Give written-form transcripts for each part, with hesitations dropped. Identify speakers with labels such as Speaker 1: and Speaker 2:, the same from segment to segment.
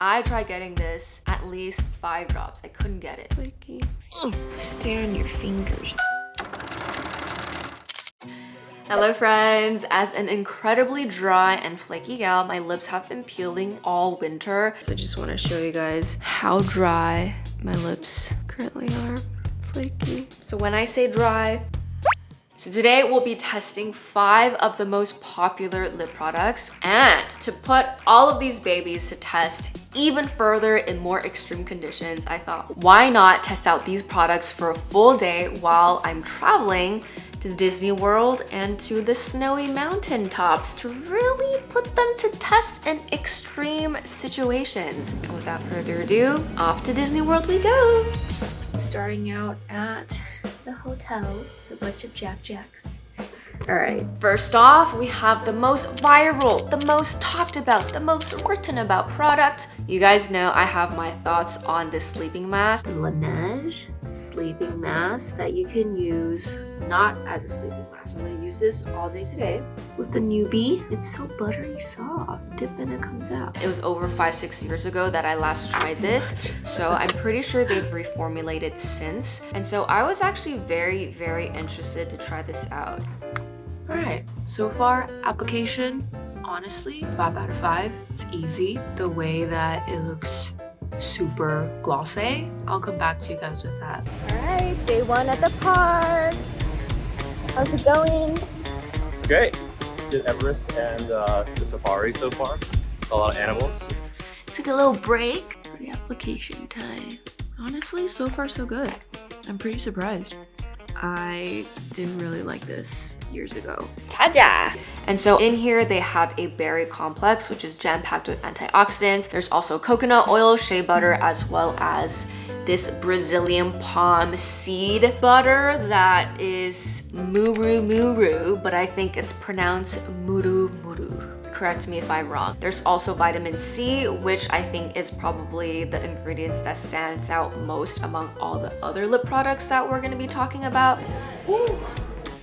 Speaker 1: I tried getting this at least 5 drops. I couldn't get it.
Speaker 2: Flaky. Stay on your fingers.
Speaker 1: Hello friends! As an incredibly dry and flaky gal, my lips have been peeling all winter. So I just want to show you guys how dry my lips currently are. Flaky. So when I say dry, so today we'll be testing 5 of the most popular lip products, and to put all of these babies to test even further in more extreme conditions, I thought, why not test out these products for a full day while I'm traveling to Disney World and to the snowy mountain tops to really put them to test in extreme situations. And without further ado, off to Disney World we go!
Speaker 2: Starting out at the hotel with a bunch of Jack Jacks.
Speaker 1: All right, first off, we have the most viral, the most talked about, the most written about product. You guys know I have my thoughts on this sleeping mask. The Laneige sleeping mask that you can use not as a sleeping mask. I'm gonna use this all day today with the newbie. It's so buttery soft. Dip and it comes out. It was over 5-6 years ago that I last tried this, so I'm pretty sure they've reformulated since. And so I was actually very, very interested to try this out. All right, so far application, honestly, 5 out of 5. It's easy. The way that it looks super glossy. I'll come back to you guys with that.
Speaker 2: All right, day 1 at the parks. How's it going?
Speaker 3: It's great. Did Everest and the safari so far. Saw a lot of animals.
Speaker 1: Took a little break for the application time. Honestly, so far so good. I'm pretty surprised. I didn't really like this years ago. Taja! And so in here they have a berry complex, which is jam-packed with antioxidants. There's also coconut oil, shea butter, as well as this Brazilian palm seed butter that is muru, but I think it's pronounced muru. Correct me if I'm wrong. There's also vitamin C, which I think is probably the ingredients that stands out most among all the other lip products that we're gonna be talking about.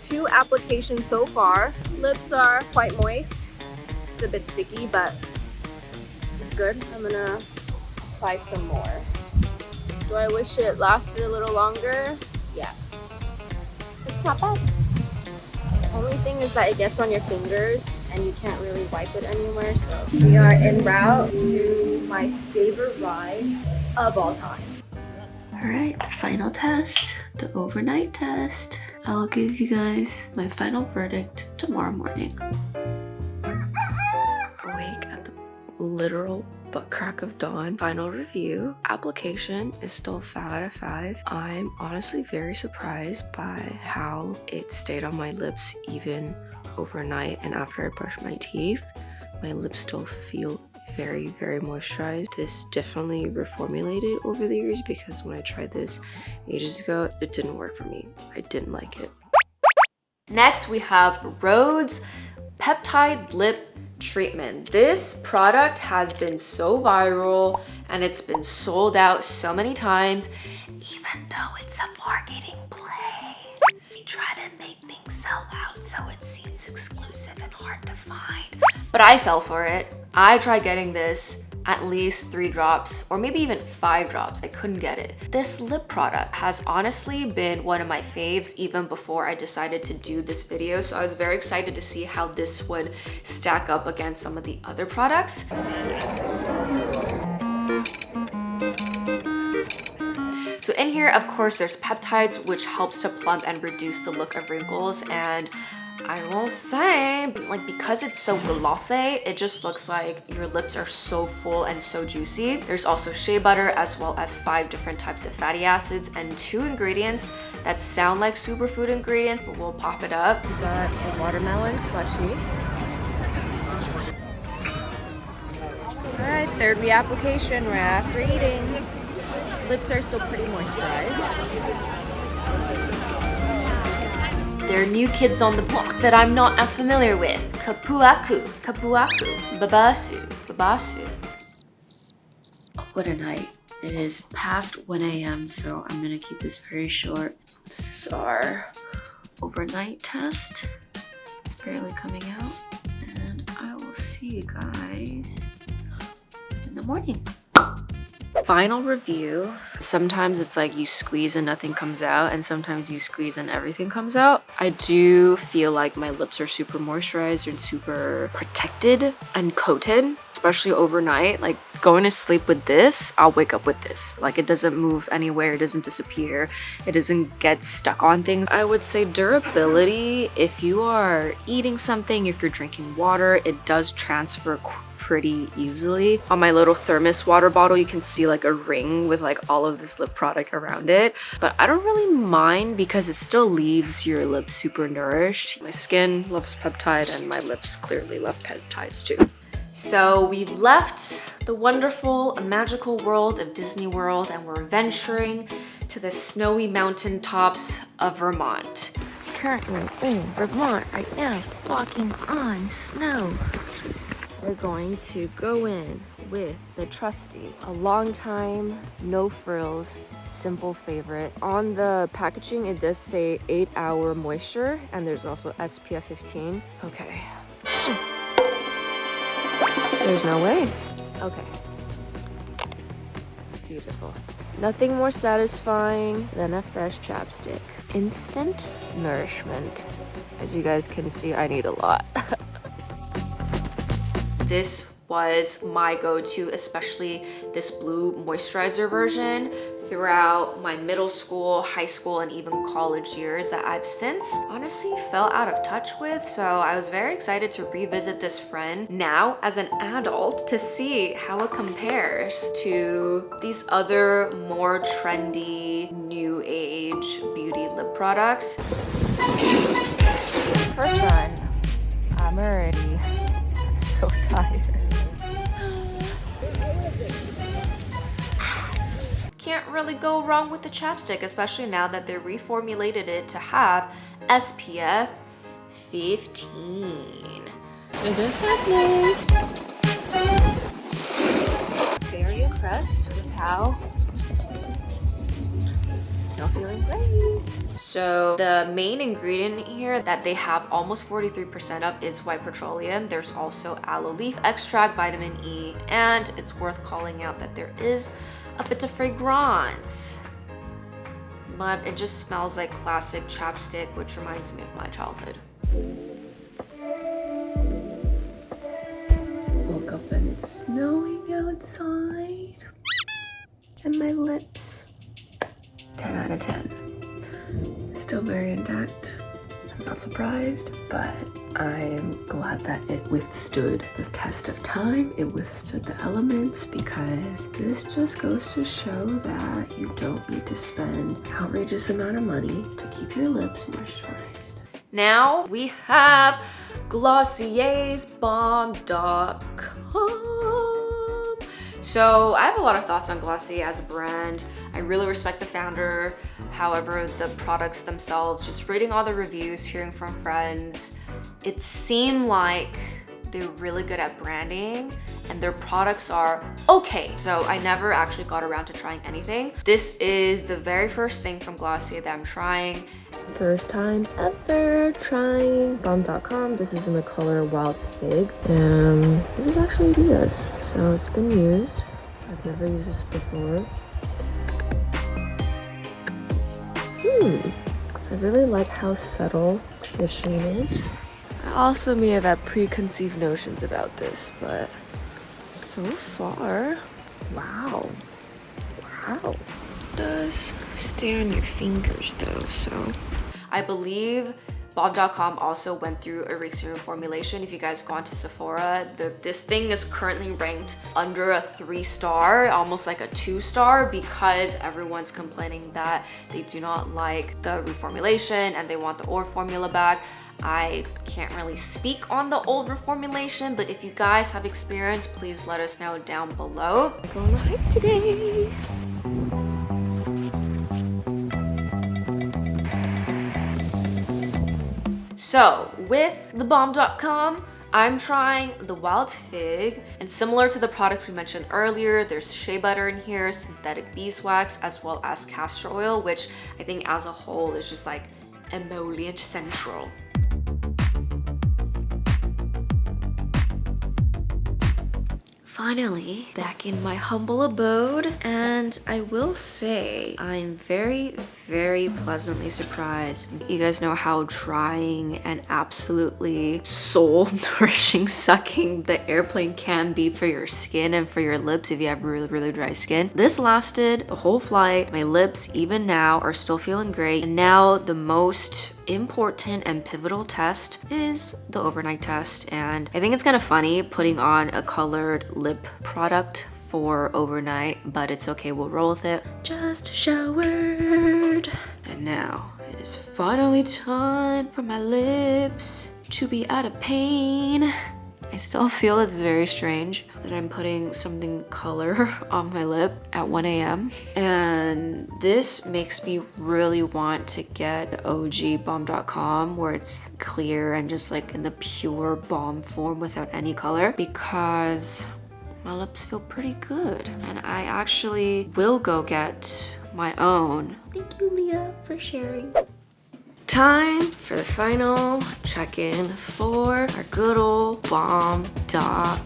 Speaker 2: 2 applications so far. Lips are quite moist. It's a bit sticky, but it's good. I'm gonna apply some more. Do I wish it lasted a little longer? Yeah. It's not bad. The only thing is that it gets on your fingers and you can't really wipe it anywhere, so. We are en route to my favorite ride of all time.
Speaker 1: All right, the final test, the overnight test. I'll give you guys my final verdict tomorrow morning. Awake at the literal butt crack of dawn. Final review. Application is still 5 out of 5. I'm honestly very surprised by how it stayed on my lips even overnight, and after I brush my teeth, my lips still feel very, very moisturized. This definitely reformulated over the years, because when I tried this ages ago, it didn't work for me. I didn't like it. Next, we have Rhode's Peptide Lip Treatment. This product has been so viral and it's been sold out so many times, even though it's a marketing play. They try to make things sell out so it seems exclusive and hard to find. But I fell for it. I tried getting this at least 3 drops or maybe even 5 drops. I couldn't get it. This lip product has honestly been one of my faves even before I decided to do this video. So I was very excited to see how this would stack up against some of the other products. So in here, of course, there's peptides, which helps to plump and reduce the look of wrinkles. And I will say, like, because it's so glossy, it just looks like your lips are so full and so juicy. There's also shea butter, as well as 5 different types of fatty acids and 2 ingredients that sound like superfood ingredients, but we'll pop it up.
Speaker 2: We got a watermelon slushy. All right, 3rd reapplication right after eating. Lips are still pretty moisturized.
Speaker 1: There are new kids on the block that I'm not as familiar with. Kapuaku, babasu. What a night. It is past 1 a.m., so I'm gonna keep this very short. This is our overnight test. It's barely coming out, and I will see you guys in the morning. Final review. Sometimes it's like you squeeze and nothing comes out, and sometimes you squeeze and everything comes out. I do feel like my lips are super moisturized and super protected and coated, especially overnight. Like going to sleep with this, I'll wake up with this. Like it doesn't move anywhere, it doesn't disappear, it doesn't get stuck on things. I would say durability, if you are eating something, if you're drinking water, it does transfer pretty easily. On my little thermos water bottle, you can see like a ring with like all of this lip product around it, but I don't really mind because it still leaves your lips super nourished. My skin loves peptide and my lips clearly love peptides too. So we've left the wonderful, magical world of Disney World and we're venturing to the snowy mountain tops of Vermont. Currently in Vermont right now, walking on snow. We're going to go in with the trusty, a long time, no frills, simple favorite. On the packaging, it does say 8-hour moisture, and there's also SPF 15. Okay. There's no way. Okay. Beautiful. Nothing more satisfying than a fresh chapstick. Instant nourishment. As you guys can see, I need a lot. This was my go-to, especially this blue moisturizer version throughout my middle school, high school, and even college years that I've since honestly fell out of touch with. So I was very excited to revisit this friend now as an adult to see how it compares to these other more trendy, new age beauty lip products. First run, I'm already so tired. Can't really go wrong with the chapstick, especially now that they reformulated it to have SPF 15. It is happening. Very impressed with how it's still feeling great. So the main ingredient here that they have almost 43% of is white petroleum. There's also aloe leaf extract, vitamin E, and it's worth calling out that there is a bit of fragrance. But it just smells like classic chapstick, which reminds me of my childhood. Woke up and it's snowing outside. And my lips, 10 out of 10. Still very intact. I'm not surprised, but I'm glad that it withstood the test of time. It withstood the elements because this just goes to show that you don't need to spend an outrageous amount of money to keep your lips moisturized. Now we have Glossier's balm.com. So I have a lot of thoughts on Glossier as a brand. I really respect the founder. However, the products themselves, just reading all the reviews, hearing from friends, it seemed like they're really good at branding and their products are okay. So I never actually got around to trying anything. This is the very first thing from Glossier that I'm trying. First time ever trying balm.com. This is in the color Wild Fig. And this is actually Adidas, so it's been used. I've never used this before. I really like how subtle the sheen is. I also may have had preconceived notions about this, but so far, wow. It does stay on your fingers though, so. I believe balm.com also went through a recent reformulation. If you guys go onto Sephora, this thing is currently ranked under a 3-star, almost like a 2-star, because everyone's complaining that they do not like the reformulation and they want the old formula back. I can't really speak on the old reformulation, but if you guys have experience, please let us know down below. I'm going on a hike today. So with the balm.com, I'm trying the Wild Fig, and similar to the products we mentioned earlier, there's shea butter in here, synthetic beeswax, as well as castor oil, which I think as a whole is just like emollient central. Finally, back in my humble abode, and I will say I'm very, very pleasantly surprised. You guys know how drying and absolutely soul-nourishing sucking the airplane can be for your skin and for your lips if you have really, really dry skin. This lasted the whole flight. My lips, even now, are still feeling great. And now the most important and pivotal test is the overnight test, and I think it's kind of funny putting on a colored lip product for overnight, but it's okay, we'll roll with it. Just showered, and now it is finally time for my lips to be out of pain. I still feel it's very strange that I'm putting something color on my lip at 1 a.m. And this makes me really want to get the OG balm.com where it's clear and just like in the pure balm form without any color, because my lips feel pretty good. And I actually will go get my own. Thank you, Leah, for sharing. Time for the final check-in for our good old balm.com.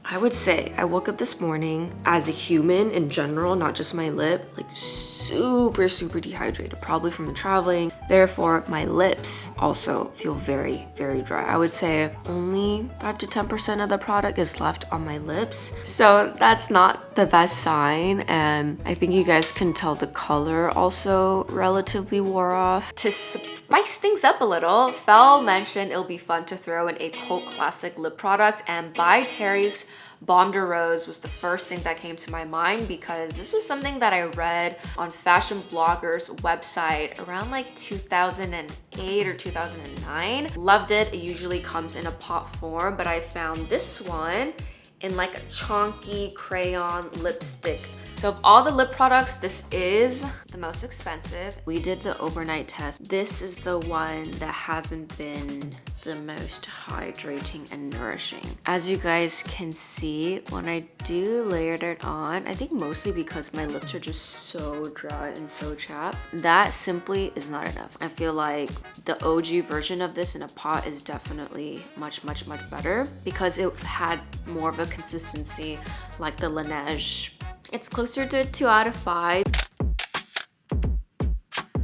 Speaker 1: I would say I woke up this morning as a human in general, not just my lip, like super, super dehydrated, probably from the traveling. Therefore, my lips also feel very, very dry. I would say only 5 to 10% of the product is left on my lips. So that's not the best sign. And I think you guys can tell the color also relatively wore off. To spice things up a little, Fel mentioned it'll be fun to throw in a cult classic lip product, and by Terry's Balm de Rose was the first thing that came to my mind, because this was something that I read on fashion bloggers website around like 2008 or 2009. Loved it. It usually comes in a pot form, but I found this one in like a chunky crayon lipstick. So of all the lip products, this is the most expensive. We did the overnight test. This is the one that hasn't been the most hydrating and nourishing. As you guys can see, when I do layered it on, I think mostly because my lips are just so dry and so chapped, that simply is not enough. I feel like the OG version of this in a pot is definitely much, much, much better because it had more of a consistency like the Laneige. It's closer to 2 out of 5.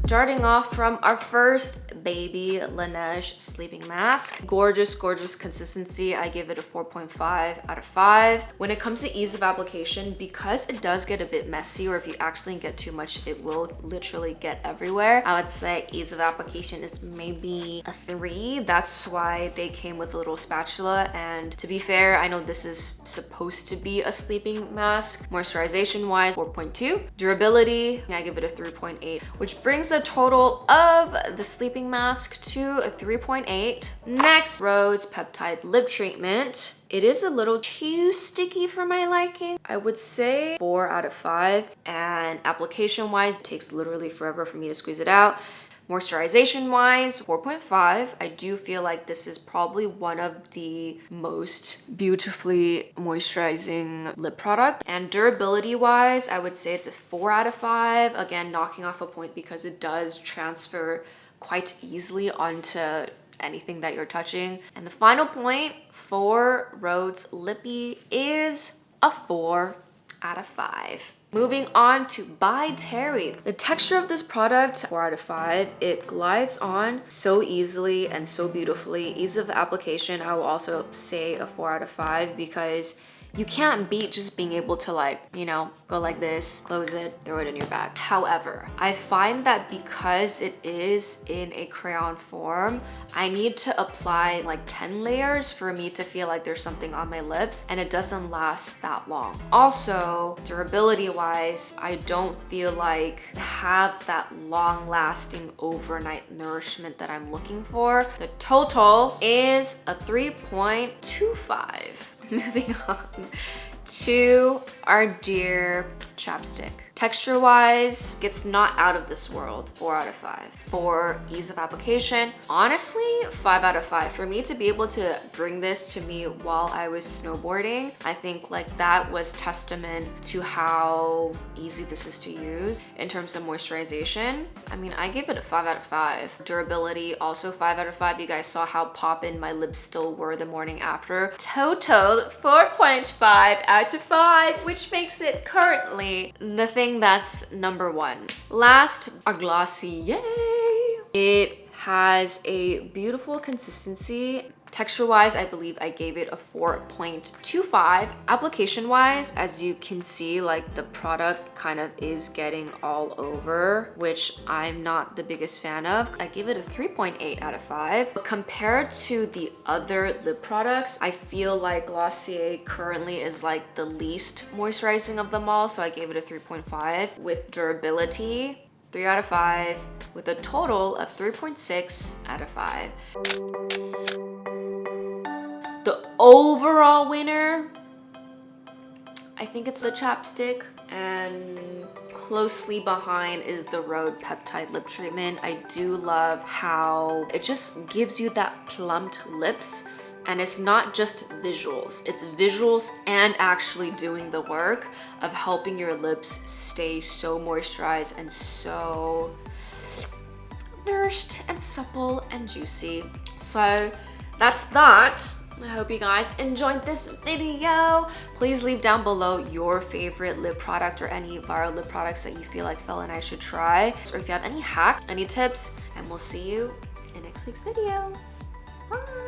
Speaker 1: Starting off from our first baby Laneige sleeping mask. Gorgeous, gorgeous consistency. I give it a 4.5 out of 5. When it comes to ease of application, because it does get a bit messy, or if you accidentally get too much, it will literally get everywhere. I would say ease of application is maybe a 3. That's why they came with a little spatula. And to be fair, I know this is supposed to be a sleeping mask. Moisturization wise, 4.2. Durability, I give it a 3.8, which brings the total of the sleeping mask to a 3.8. Next, Rhode's Peptide lip treatment. It is a little too sticky for my liking. I would say 4 out of 5. And application wise, it takes literally forever for me to squeeze it out. Moisturization wise, 4.5. I do feel like this is probably one of the most beautifully moisturizing lip product. And durability wise, I would say it's a 4 out of 5. Again, knocking off a point because it does transfer quite easily onto anything that you're touching. And the final point for Rhode's Lippy is a 4 out of 5. Moving on to By Terry. The texture of this product, 4 out of 5. It glides on so easily and so beautifully. Ease of application, I will also say a 4 out of 5 because you can't beat just being able to, like, you know, go like this, close it, throw it in your bag. However, I find that because it is in a crayon form, I need to apply like 10 layers for me to feel like there's something on my lips, and it doesn't last that long. Also, durability wise, I don't feel like I have that long lasting overnight nourishment that I'm looking for. The total is a 3.25. Moving on to our dear Chapstick. Texture wise, it's not out of this world. 4 out of 5. For ease of application, honestly, 5 out of 5. For me to be able to bring this to me while I was snowboarding, I think like that was testament to how easy this is to use. In terms of moisturization, I mean, I give it a 5 out of 5. Durability, also 5 out of 5. You guys saw how poppin' my lips still were the morning after. Total 4.5 out of 5, which makes it currently the thing that's number 1. Last, our Glossier. It has a beautiful consistency. Texture-wise, I believe I gave it a 4.25. Application-wise, as you can see, like the product kind of is getting all over, which I'm not the biggest fan of. I give it a 3.8 out of 5. But compared to the other lip products, I feel like Glossier currently is like the least moisturizing of them all, so I gave it a 3.5. With durability, 3 out of 5, with a total of 3.6 out of 5. The overall winner, I think it's the Chapstick, and closely behind is the Rhode Peptide lip treatment. I do love how it just gives you that plumped lips, and it's not just visuals. It's visuals and actually doing the work of helping your lips stay so moisturized and so nourished and supple and juicy. So that's that. I hope you guys enjoyed this video. Please leave down below your favorite lip product or any viral lip products that you feel like Phil and I should try. Or if you have any hacks, any tips, and we'll see you in next week's video. Bye!